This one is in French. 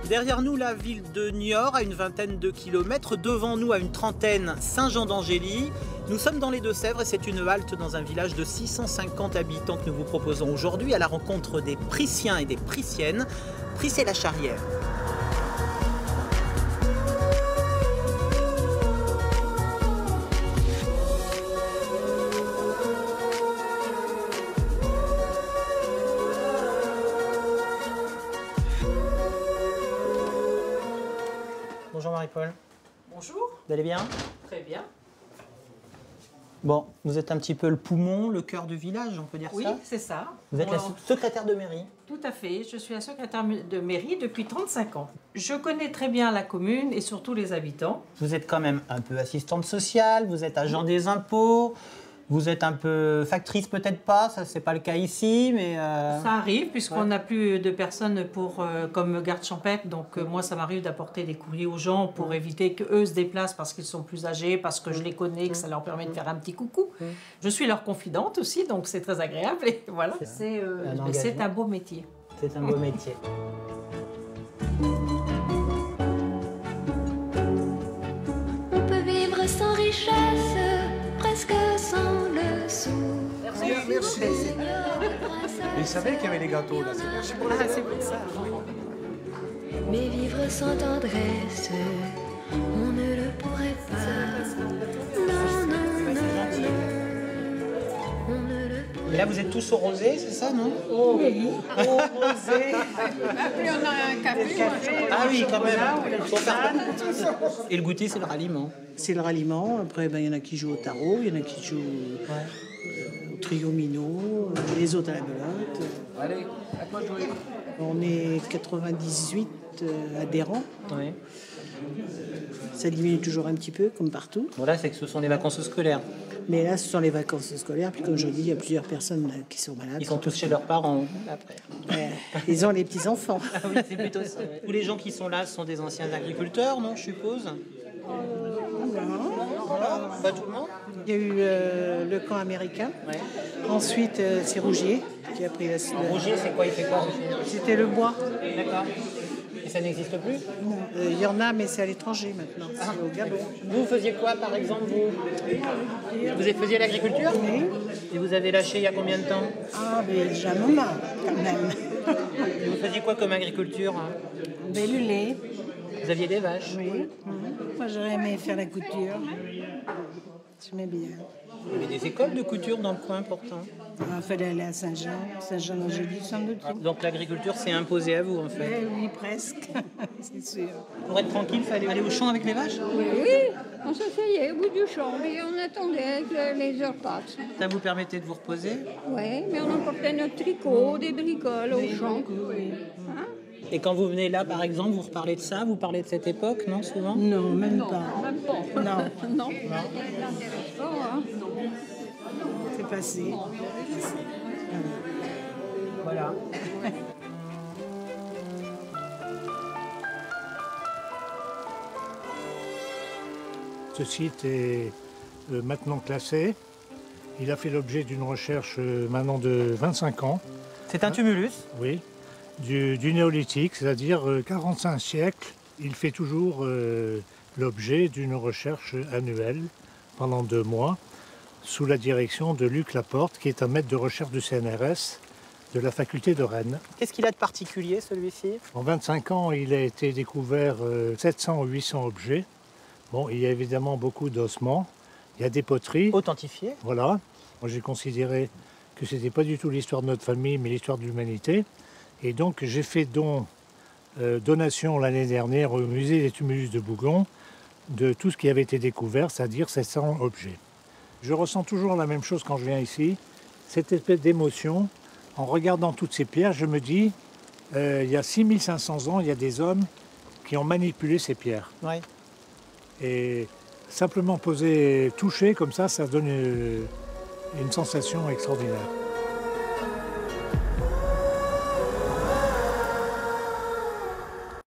Derrière nous, la ville de Niort, à une vingtaine de kilomètres. Devant nous, à une trentaine, Saint-Jean-d'Angély. Nous sommes dans les Deux-Sèvres et c'est une halte dans un village de 650 habitants que nous vous proposons aujourd'hui à la rencontre des Prissiens et des Prissiennes. Prissé-la-Charrière. Bonjour Marie-Paul. Bonjour. Vous allez bien? Très bien. Bon, vous êtes un petit peu le poumon, le cœur du village, on peut dire ça? Oui, c'est ça. Vous êtes la secrétaire de mairie? Tout à fait. Je suis la secrétaire de mairie depuis 35 ans. Je connais très bien la commune et surtout les habitants. Vous êtes quand même un peu assistante sociale, vous êtes agent des impôts, vous êtes un peu factrice, peut-être pas, ça c'est pas le cas ici, mais... Ça arrive puisqu'on n'a plus de personnes comme garde champêtre, donc moi ça m'arrive d'apporter des courriers aux gens pour éviter qu'eux se déplacent parce qu'ils sont plus âgés, parce que je les connais, que ça leur permet de faire un petit coucou. Je suis leur confidente aussi, donc c'est très agréable et voilà, c'est un beau métier. C'est un beau métier. On peut vivre sans richesse, presque sans le sou. Merci. Ils savaient qu'il y avait les gâteaux là. C'est pour ça. Mais vivre sans tendresse, on ne le pourrait pas. Non, non, non, non. On ne le pourrait Et là vous êtes tous au rosé, c'est ça, non? Oui, au rosé. Après, on a un café. Ah oui, quand même. Et le goûter, c'est le ralliement. C'est le ralliement. Après, il y en a qui jouent au tarot, il y en a qui jouent au triomino, les autres à la belote. Allez, à toi de jouer. On est 98 adhérents. Oui. Ça diminue toujours un petit peu, comme partout. Bon là, c'est que ce sont des vacances scolaires. Mais là, ce sont les vacances scolaires. Puis comme je dis, il y a plusieurs personnes qui sont malades. Ils sont tous chez leurs parents après. Ils ont les petits-enfants. Ah oui, c'est plutôt ça. Tous les gens qui sont là sont des anciens agriculteurs, non, je suppose? Voilà, pas tout le monde? Il y a eu le camp américain. Ouais. Ensuite, c'est Rougier qui a pris la Rougier, c'est quoi? Il fait quoi, Rougier? C'était le bois. D'accord. Et ça n'existe plus? Il y en a, mais c'est à l'étranger maintenant. C'est au Gabon. Vous faisiez quoi, par exemple, vous faisiez l'agriculture? Oui. Et vous avez lâché il y a combien de temps? Ah, mais déjà un moment, quand même. Et vous faisiez quoi comme agriculture? Du lait. Vous aviez des vaches? Oui. Moi, j'aurais aimé faire la couture. J'aimais bien. Il y avait des écoles de couture dans le coin, pourtant. Il fallait aller à Saint-Jean-d'Angély, sans doute. Donc l'agriculture s'est imposée à vous, en fait. Oui, presque, c'est sûr. Pour être tranquille, il fallait aller au champ avec les vaches? Oui, on s'asseyait au bout du champ et on attendait que les heures passent. Ça vous permettait de vous reposer? Oui, mais on emportait notre tricot, des bricoles au champ. Hein? Et quand vous venez là, par exemple, vous reparlez de ça? Vous parlez de cette époque, non, souvent? Non, même pas. Même pas. Non, Non. Ça l'intéresse pas, hein. c'est passé. Voilà. Ce site est maintenant classé. Il a fait l'objet d'une recherche maintenant de 25 ans. C'est un tumulus? Oui. Du néolithique, c'est-à-dire 45 siècles. Il fait toujours l'objet d'une recherche annuelle pendant 2 mois sous la direction de Luc Laporte, qui est un maître de recherche du CNRS de la faculté de Rennes. Qu'est-ce qu'il a de particulier, celui-ci? En 25 ans, il a été découvert 700 ou 800 objets. Bon, il y a évidemment beaucoup d'ossements, il y a des poteries. Authentifié? Voilà. Moi, j'ai considéré que ce n'était pas du tout l'histoire de notre famille, mais l'histoire de l'humanité. Et donc, j'ai fait donation l'année dernière au musée des tumulus de Bougon de tout ce qui avait été découvert, c'est-à-dire 700 objets. Je ressens toujours la même chose quand je viens ici, cette espèce d'émotion. En regardant toutes ces pierres, je me dis, il y a 6500 ans, il y a des hommes qui ont manipulé ces pierres. Oui. Et simplement poser, toucher comme ça donne une sensation extraordinaire.